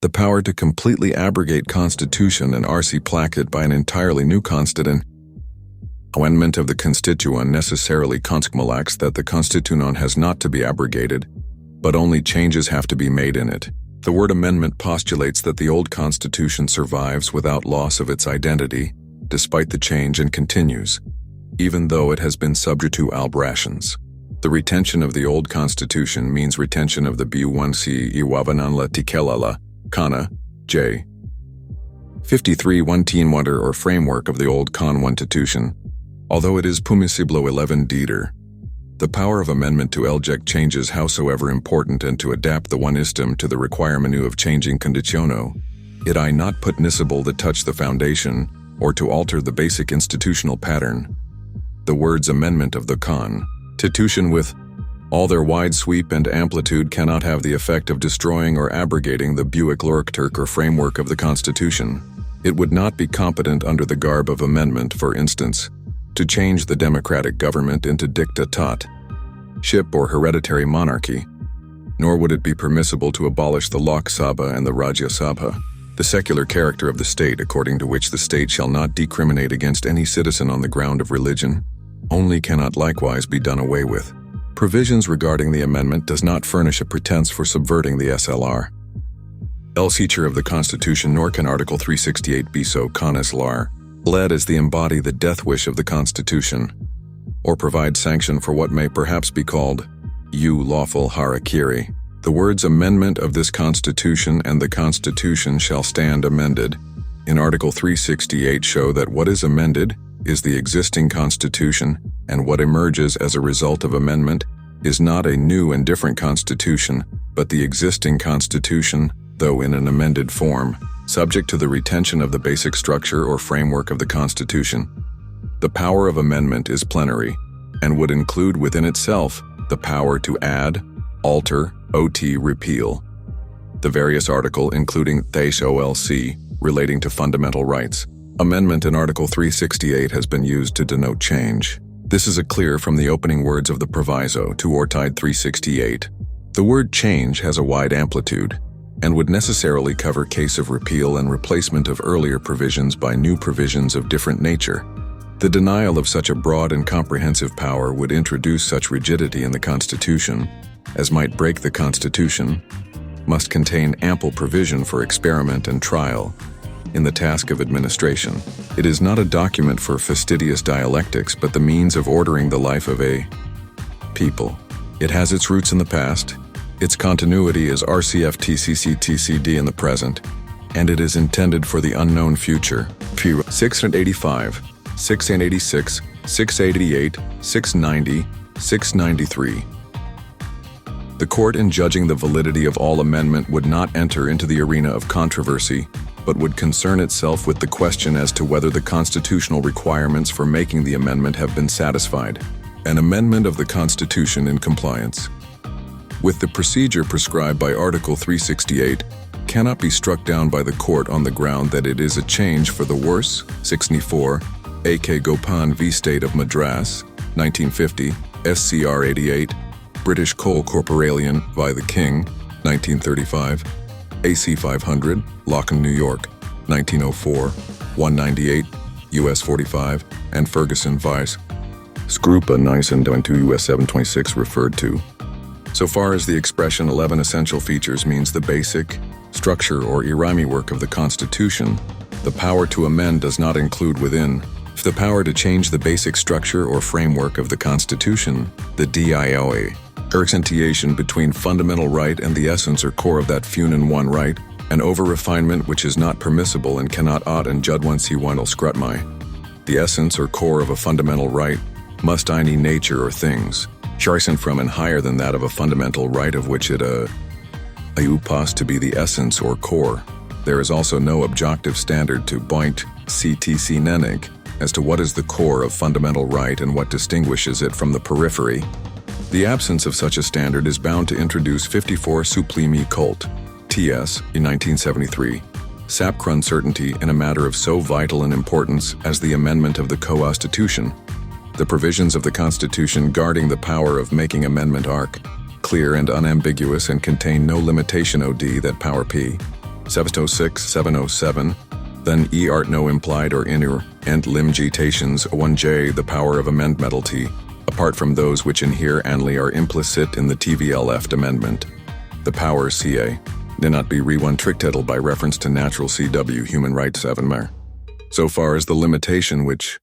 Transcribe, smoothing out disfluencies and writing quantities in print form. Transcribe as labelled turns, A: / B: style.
A: The power to completely abrogate Constitution and RC placate by an entirely new Constitution. Amendment of the Constitution necessarily conscmalax that the Constitution has not to be abrogated, but only changes have to be made in it. The word amendment postulates that the old Constitution survives without loss of its identity, despite the change, and continues, even though it has been subject to aberrations. The retention of the old Constitution means retention of the B1C Iwavananla Tikelala, Kana, J. 53 1 Wonder or framework of the old Constitution, although it is Pumisiblo 11 Dieter. The power of amendment to elject changes howsoever important and to adapt the one istem to the requirement of changing conditiono, it I not put nissable that touch the foundation, or to alter the basic institutional pattern. The words amendment of the Constitution with all their wide sweep and amplitude cannot have the effect of destroying or abrogating the Buick Lurkturk or framework of the Constitution. It would not be competent under the garb of amendment, for instance, to change the democratic government into dictatorship or hereditary monarchy, nor would it be permissible to abolish the Lok Sabha and the Rajya Sabha, the secular character of the state, according to which the state shall not discriminate against any citizen on the ground of religion, only cannot likewise be done away with. Provisions regarding the amendment does not furnish a pretense for subverting the SLR. Else feature of the Constitution, nor can Article 368 be so conaslar, led as the embody the death wish of the Constitution, or provide sanction for what may perhaps be called lawful harakiri. The words amendment of this Constitution and the Constitution shall stand amended in Article 368 show that what is amended is the existing Constitution, and what emerges as a result of amendment is not a new and different Constitution, but the existing Constitution, though in an amended form, subject to the retention of the basic structure or framework of the Constitution. The power of amendment is plenary, and would include within itself the power to add, alter, repeal, the various article including THOLC relating to fundamental rights. Amendment in Article 368 has been used to denote change. This is clear from the opening words of the proviso to Ortide 368. The word change has a wide amplitude, and would necessarily cover case of repeal and replacement of earlier provisions by new provisions of different nature. The denial of such a broad and comprehensive power would introduce such rigidity in the Constitution as might break the Constitution, must contain ample provision for experiment and trial in the task of administration. It is not a document for fastidious dialectics, but the means of ordering the life of a people. It has its roots in the past, its continuity is RCF-TCC-TCD in the present, and it is intended for the unknown future. 685, 686, 688, 690, 693. The court in judging the validity of all amendment would not enter into the arena of controversy, but would concern itself with the question as to whether the constitutional requirements for making the amendment have been satisfied. An amendment of the Constitution in compliance with the procedure prescribed by Article 368 cannot be struck down by the court on the ground that it is a change for the worse. 64, A.K. Gopan v. State of Madras, 1950, SCR 88, British Coal Corporation by the King, 1935, AC 500, Lockham, New York, 1904, 198, US 45, and Ferguson Vice. Scrupa 922 US 726 referred to. So far as the expression 11 essential features means the basic, structure or irami work of the Constitution, the power to amend does not include within the power to change the basic structure or framework of the Constitution, the DIOA. Accentuation between fundamental right and the essence or core of that funan one right, an over-refinement which is not permissible and cannot ought and judwan si one scrutmy. The essence or core of a fundamental right must any nature or things, sharsen from and higher than that of a fundamental right of which it upas to be the essence or core. There is also no objective standard to point CTC nenig as to what is the core of fundamental right and what distinguishes it from the periphery. The absence of such a standard is bound to introduce 54 Suplimi Cult, TS, in 1973, sapcr uncertainty in a matter of so vital an importance as the amendment of the Constitution. The provisions of the Constitution guarding the power of making amendment are clear and unambiguous and contain no limitation od that power p. 706, 707, then art no implied or inner, and limitations 1j the power of amendmentality, apart from those which inhere only are implicit in the TVLF amendment. The power CA need not be re-one-tricktettled by reference to natural CW human rights 7 mer. So far as the limitation which